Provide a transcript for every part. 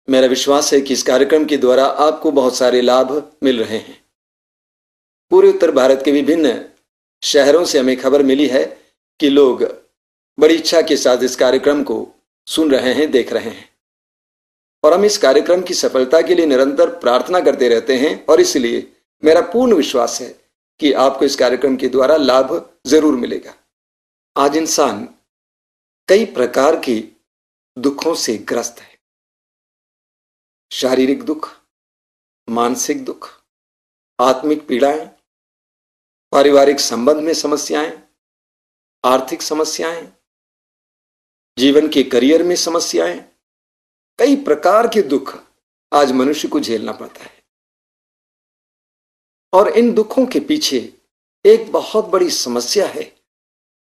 मेरा विश्वास है कि इस कार्यक्रम के द्वारा आपको बहुत सारे लाभ मिल रहे हैं। पूरे उत्तर भारत के विभिन्न शहरों से हमें खबर मिली है कि लोग बड़ी इच्छा के साथ इस कार्यक्रम को सुन रहे हैं, देख रहे हैं, और हम इस कार्यक्रम की सफलता के लिए निरंतर प्रार्थना करते रहते हैं। और इसलिए मेरा पूर्ण विश्वास है कि आपको इस कार्यक्रम के द्वारा लाभ जरूर मिलेगा। आज इंसान कई प्रकार के दुखों से ग्रस्त है। शारीरिक दुख, मानसिक दुख, आत्मिक पीड़ाएं, पारिवारिक संबंध में समस्याएं, आर्थिक समस्याएं, जीवन के करियर में समस्याएं, कई प्रकार के दुख आज मनुष्य को झेलना पड़ता है। और इन दुखों के पीछे एक बहुत बड़ी समस्या है,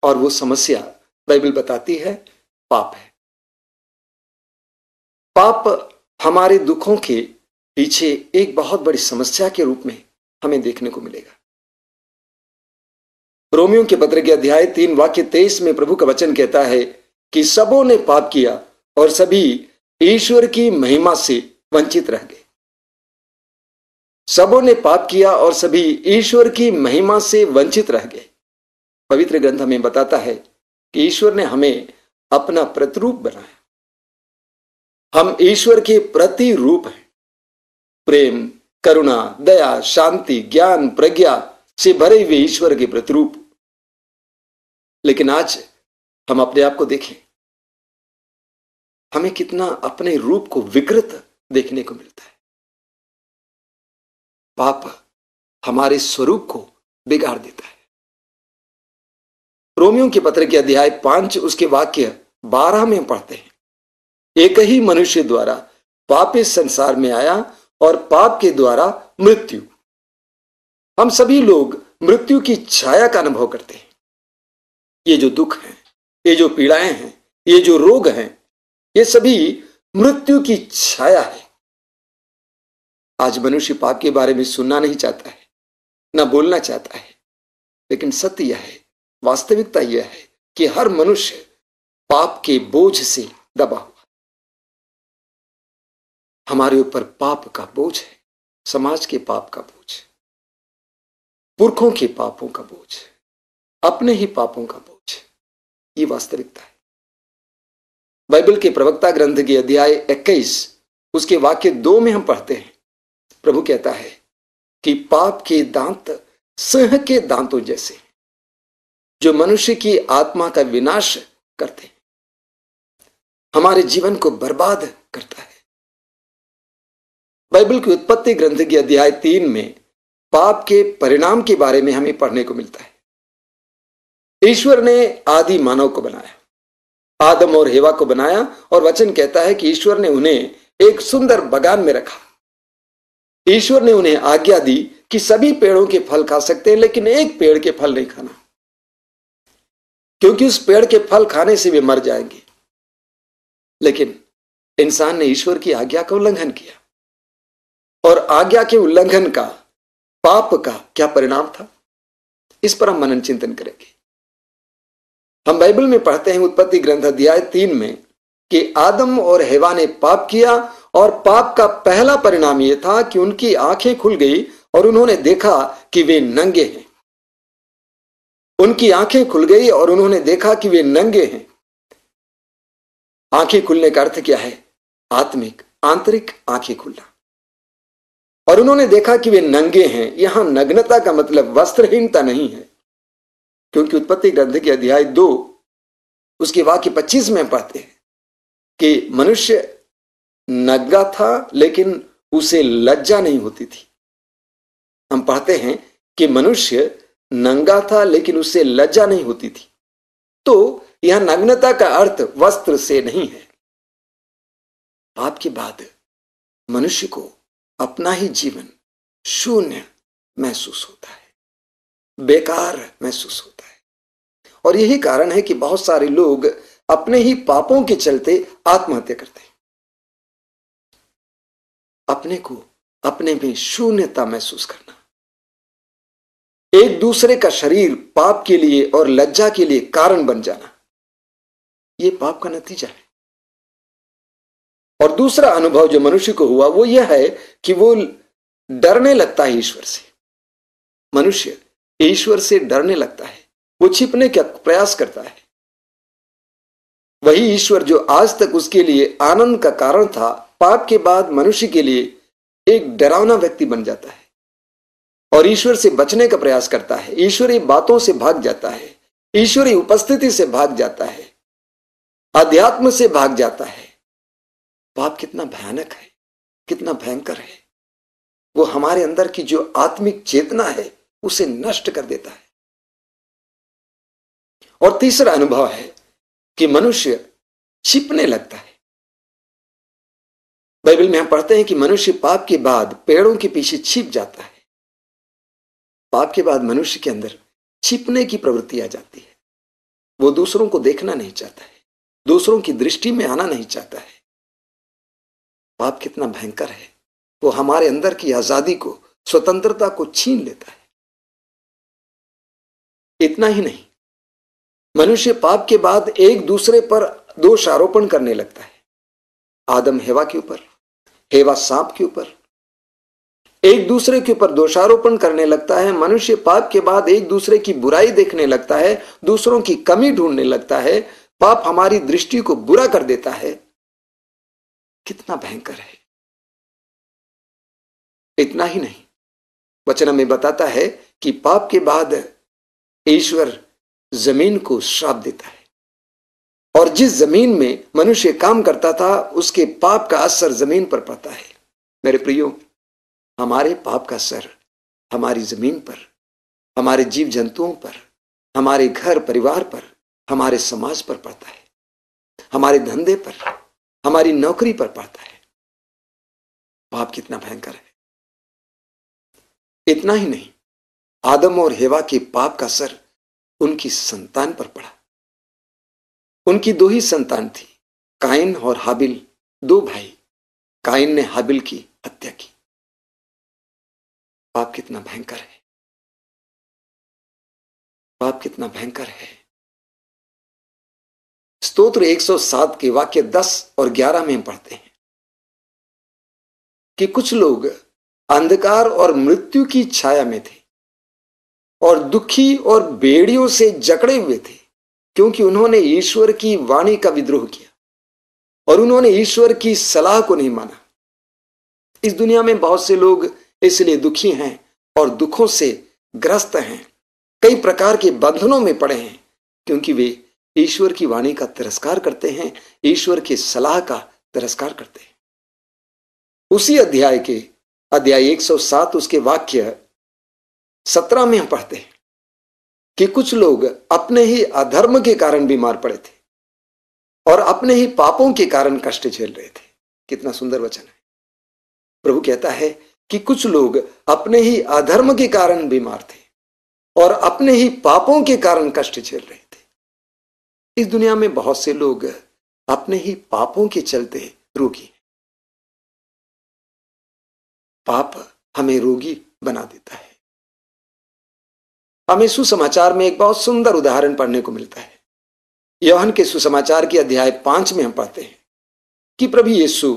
और वो समस्या बाइबल बताती है पाप है। पाप हमारे दुखों के पीछे एक बहुत बड़ी समस्या के रूप में हमें देखने को मिलेगा। रोमियो के पत्र के अध्याय 3 वाक्य 23 में प्रभु का वचन कहता है कि सबों ने पाप किया और सभी ईश्वर की महिमा से वंचित रह गए। सबों ने पाप किया और सभी ईश्वर की महिमा से वंचित रह गए। पवित्र ग्रंथ हमें बताता है कि ईश्वर ने हमें अपना प्रतिरूप बनाया। हम ईश्वर के प्रतिरूप हैं। प्रेम, करुणा, दया, शांति, ज्ञान, प्रज्ञा से भरे हुए ईश्वर के प्रतिरूप। लेकिन आज हम अपने आप को देखें, हमें कितना अपने रूप को विकृत देखने को मिलता है। पाप हमारे स्वरूप को बिगाड़ देता है। रोमियो के पत्र के अध्याय 5 उसके वाक्य 12 में पढ़ते हैं, एक ही मनुष्य द्वारा पाप इस संसार में आया और पाप के द्वारा मृत्यु। हम सभी लोग मृत्यु की छाया का अनुभव करते हैं। ये जो दुख हैं, ये जो पीड़ाएं हैं, ये जो रोग हैं, ये सभी मृत्यु की छाया है। आज मनुष्य पाप के बारे में सुनना नहीं चाहता है, ना बोलना चाहता है, लेकिन सत्य यह है, वास्तविकता यह है कि हर मनुष्य पाप के बोझ से दबा हुआ। हमारे ऊपर पाप का बोझ है, समाज के पाप का बोझ, पुरखों के पापों का बोझ, अपने ही पापों का बोझ। ये वास्तविकता है। बाइबल के प्रवक्ता ग्रंथ के अध्याय 21 उसके वाक्य 2 में हम पढ़ते हैं, प्रभु कहता है कि पाप के दांत सिंह के दांतों जैसे, जो मनुष्य की आत्मा का विनाश करते हैं, हमारे जीवन को बर्बाद करता है। बाइबल की उत्पत्ति ग्रंथ के अध्याय 3 में पाप के परिणाम के बारे में हमें पढ़ने को मिलता है। ईश्वर ने आदि मानव को बनाया, आदम और हेवा को बनाया, और वचन कहता है कि ईश्वर ने उन्हें एक सुंदर बगान में रखा। ईश्वर ने उन्हें आज्ञा दी कि सभी पेड़ों के फल खा सकते हैं, लेकिन एक पेड़ के फल नहीं खाना, क्योंकि उस पेड़ के फल खाने से वे मर जाएंगे। लेकिन इंसान ने ईश्वर की आज्ञा का उल्लंघन किया, और आज्ञा के उल्लंघन का, पाप का क्या परिणाम था, इस पर हम मनन चिंतन करेंगे। हम बाइबल में पढ़ते हैं उत्पत्ति ग्रंथ अध्याय 3 में कि आदम और हेवा ने पाप किया, और पाप का पहला परिणाम यह था कि उनकी आंखें खुल गई और उन्होंने देखा कि वे नंगे हैं। उनकी आंखें खुल गई और उन्होंने देखा कि वे नंगे हैं। आंखें खुलने का अर्थ क्या है? आत्मिक, आंतरिक आंखें खुलना। और उन्होंने देखा कि वे नंगे हैं। यहां नग्नता का मतलब वस्त्रहीनता नहीं है, क्योंकि उत्पत्ति ग्रंथ के अध्याय 2 उसके वाक्य 25 में पढ़ते हैं कि मनुष्य नंगा था, लेकिन उसे लज्जा नहीं होती थी। हम पढ़ते हैं कि मनुष्य नंगा था, लेकिन उसे लज्जा नहीं होती थी। तो यह नग्नता का अर्थ वस्त्र से नहीं है। पाप के बाद मनुष्य को अपना ही जीवन शून्य महसूस होता है, बेकार महसूस होता है। और यही कारण है कि बहुत सारे लोग अपने ही पापों के चलते आत्महत्या करते हैं। अपने को, अपने में शून्यता महसूस करना, एक दूसरे का शरीर पाप के लिए और लज्जा के लिए कारण बन जाना, यह पाप का नतीजा है। और दूसरा अनुभव जो मनुष्य को हुआ वो यह है कि वो डरने लगता है ईश्वर से। मनुष्य ईश्वर से डरने लगता है, वो छिपने का प्रयास करता है। वही ईश्वर जो आज तक उसके लिए आनंद का कारण था, पाप के बाद मनुष्य के लिए एक डरावना व्यक्ति बन जाता है और ईश्वर से बचने का प्रयास करता है, ईश्वरीय बातों से भाग जाता है, ईश्वरीय उपस्थिति से भाग जाता है, अध्यात्म से भाग जाता है। पाप कितना भयानक है, कितना भयंकर है। वो हमारे अंदर की जो आत्मिक चेतना है उसे नष्ट कर देता है। और तीसरा अनुभव है कि मनुष्य छिपने लगता है। बाइबल में हम पढ़ते हैं कि मनुष्य पाप के बाद पेड़ों के पीछे छिप जाता है। पाप के बाद मनुष्य के अंदर छिपने की प्रवृत्ति आ जाती है। वो दूसरों को देखना नहीं चाहता है, दूसरों की दृष्टि में आना नहीं चाहता है। पाप कितना भयंकर है, वो हमारे अंदर की आजादी को, स्वतंत्रता को छीन लेता है। इतना ही नहीं, मनुष्य पाप के बाद एक दूसरे पर दोष आरोपण करने लगता है। आदम हेवा के ऊपर, हेवा सांप के ऊपर, एक दूसरे के ऊपर दोषारोपण करने लगता है। मनुष्य पाप के बाद एक दूसरे की बुराई देखने लगता है, दूसरों की कमी ढूंढने लगता है। पाप हमारी दृष्टि को बुरा कर देता है। कितना भयंकर है। इतना ही नहीं, वचन में बताता है कि पाप के बाद ईश्वर जमीन को श्राप देता है और जिस जमीन में मनुष्य काम करता था उसके पाप का असर जमीन पर पड़ता है। मेरे प्रियो, हमारे पाप का असर हमारी जमीन पर, हमारे जीव जंतुओं पर, हमारे घर परिवार पर, हमारे समाज पर पड़ता है, हमारे धंधे पर, हमारी नौकरी पर पड़ता है। पाप कितना भयंकर है। इतना ही नहीं, आदम और हेवा के पाप का असर उनकी संतान पर पड़ा। उनकी दो ही संतान थी, काइन और हाबिल, दो भाई। काइन ने हाबिल की हत्या की। पाप कितना भयंकर है। पाप कितना भयंकर है। स्तोत्र 107 के वाक्य 10 और 11 में हम पढ़ते हैं कि कुछ लोग अंधकार और मृत्यु की छाया में थे और दुखी और बेड़ियों से जकड़े हुए थे, क्योंकि उन्होंने ईश्वर की वाणी का विद्रोह किया और उन्होंने ईश्वर की सलाह को नहीं माना। इस दुनिया में बहुत से लोग इसलिए दुखी हैं और दुखों से ग्रस्त हैं, कई प्रकार के बंधनों में पड़े हैं, क्योंकि वे ईश्वर की वाणी का तिरस्कार करते हैं, ईश्वर की सलाह का तिरस्कार करते हैं। उसी अध्याय 107 उसके वाक्य 17 में हम पढ़ते हैं कि कुछ लोग अपने ही अधर्म के कारण बीमार पड़े थे और अपने ही पापों के कारण कष्ट झेल रहे थे। कितना सुंदर वचन है। प्रभु कहता है कि कुछ लोग अपने ही अधर्म के कारण बीमार थे और अपने ही पापों के कारण कष्ट झेल रहे थे। इस दुनिया में बहुत से लोग अपने ही पापों के चलते रोगी हैं। पाप हमें रोगी बना देता है। हमें सुसमाचार में एक बहुत सुंदर उदाहरण पढ़ने को मिलता है। यूहन्ना के सुसमाचार के अध्याय 5 में हम पढ़ते हैं कि प्रभु यीशु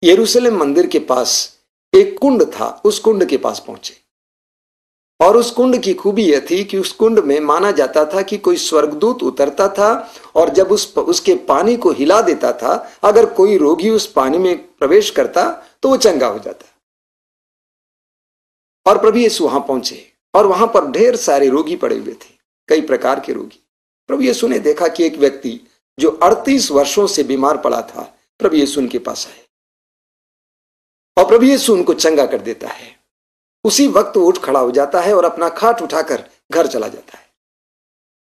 यरूशलेम मंदिर के पास एक कुंड था, उस कुंड के पास पहुंचे और उस कुंड की खूबी यह थी कि उस कुंड में माना जाता था कि कोई स्वर्गदूत उतरता था और जब उसके पानी को हिला देता था, अगर कोई रोगी उस पानी में प्रवेश करता तो वो चंगा हो जाता। और प्रभु यीशु वहां पहुंचे और वहां पर ढेर सारे रोगी पड़े हुए थे, कई प्रकार के रोगी। प्रभु यीशु ने देखा कि एक व्यक्ति जो 38 वर्षों से बीमार पड़ा था, प्रभु यीशु उनके पास आए और प्रभु यीशु उनको चंगा कर देता है। उसी वक्त वो उठ खड़ा हो जाता है और अपना खाट उठाकर घर चला जाता है।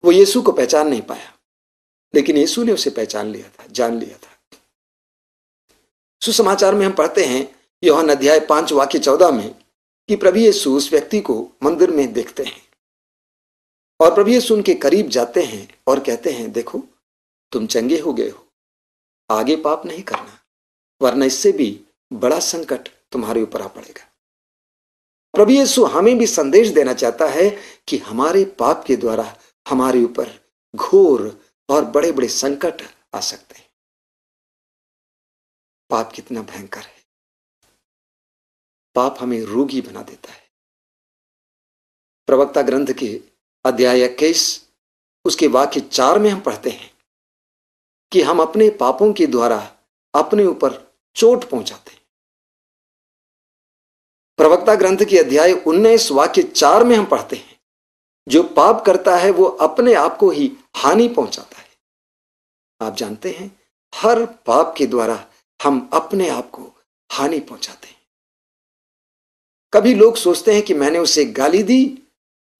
वो यीशु को पहचान नहीं पाया, लेकिन यीशु ने उसे पहचान लिया था, जान लिया था। सुसमाचार में हम पढ़ते हैं यूहन्ना अध्याय 5 वाक्य 14 में कि प्रभु यीशु उस व्यक्ति को मंदिर में देखते हैं और प्रभु यीशु उनके करीब जाते हैं और कहते हैं, देखो तुम चंगे हो गए हो, आगे पाप नहीं करना, वरना इससे भी बड़ा संकट तुम्हारे ऊपर आ पड़ेगा। प्रभु यीशु हमें भी संदेश देना चाहता है कि हमारे पाप के द्वारा हमारे ऊपर घोर और बड़े बड़े संकट आ सकते हैं। पाप कितना भयंकर है। पाप हमें रोगी बना देता है। प्रवक्ता ग्रंथ के अध्याय 21 उसके वाक्य 4 में हम पढ़ते हैं कि हम अपने पापों के द्वारा अपने ऊपर चोट पहुंचाते हैं। प्रवक्ता ग्रंथ के अध्याय 19 वाक्य 4 में हम पढ़ते हैं, जो पाप करता है वो अपने आप को ही हानि पहुंचाता है। आप जानते हैं, हर पाप के द्वारा हम अपने आप को हानि पहुंचाते हैं। कभी लोग सोचते हैं कि मैंने उसे गाली दी,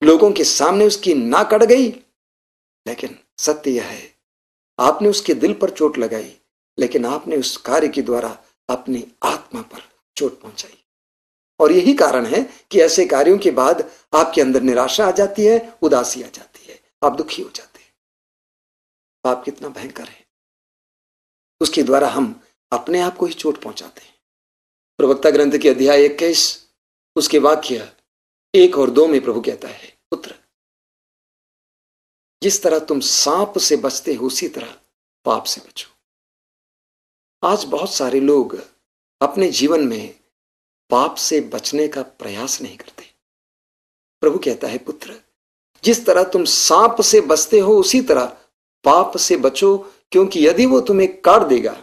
लोगों के सामने उसकी नाक अड़ गई, लेकिन सत्य यह है, आपने उसके दिल पर चोट लगाई, लेकिन आपने उस कार्य के द्वारा अपनी आत्मा पर चोट पहुंचाई। और यही कारण है कि ऐसे कार्यों के बाद आपके अंदर निराशा आ जाती है, उदासी आ जाती है, आप दुखी हो जाते हैं। पाप कितना भयंकर है, उसके द्वारा हम अपने आप को ही चोट पहुंचाते हैं। प्रवक्ता ग्रंथ के अध्याय 21 उसके वाक्य 1 और 2 में प्रभु कहता है, पुत्र, जिस तरह तुम सांप से बचते हो उसी तरह पाप से बचो। आज बहुत सारे लोग अपने जीवन में पाप से बचने का प्रयास नहीं करते। प्रभु कहता है, पुत्र, जिस तरह तुम सांप से बचते हो उसी तरह पाप से बचो, क्योंकि यदि वो तुम्हें काट देगा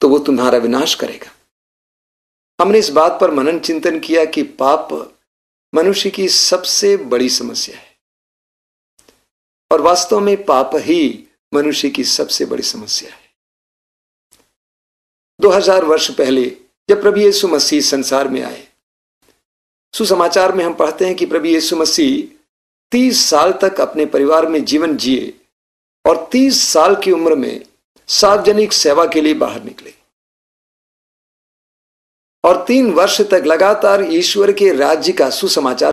तो वो तुम्हारा विनाश करेगा। हमने इस बात पर मनन चिंतन किया कि पाप मनुष्य की सबसे बड़ी समस्या है, और वास्तव में पाप ही मनुष्य की सबसे बड़ी समस्या है। 2000 वर्ष पहले जब प्रभु यीशु मसीह संसार में आए, सुसमाचार में हम पढ़ते हैं कि प्रभु यीशु मसीह 30 साल तक अपने परिवार में जीवन जिए और 30 साल की उम्र में सार्वजनिक सेवा के लिए बाहर निकले और 3 वर्ष तक लगातार ईश्वर के राज्य का सुसमाचार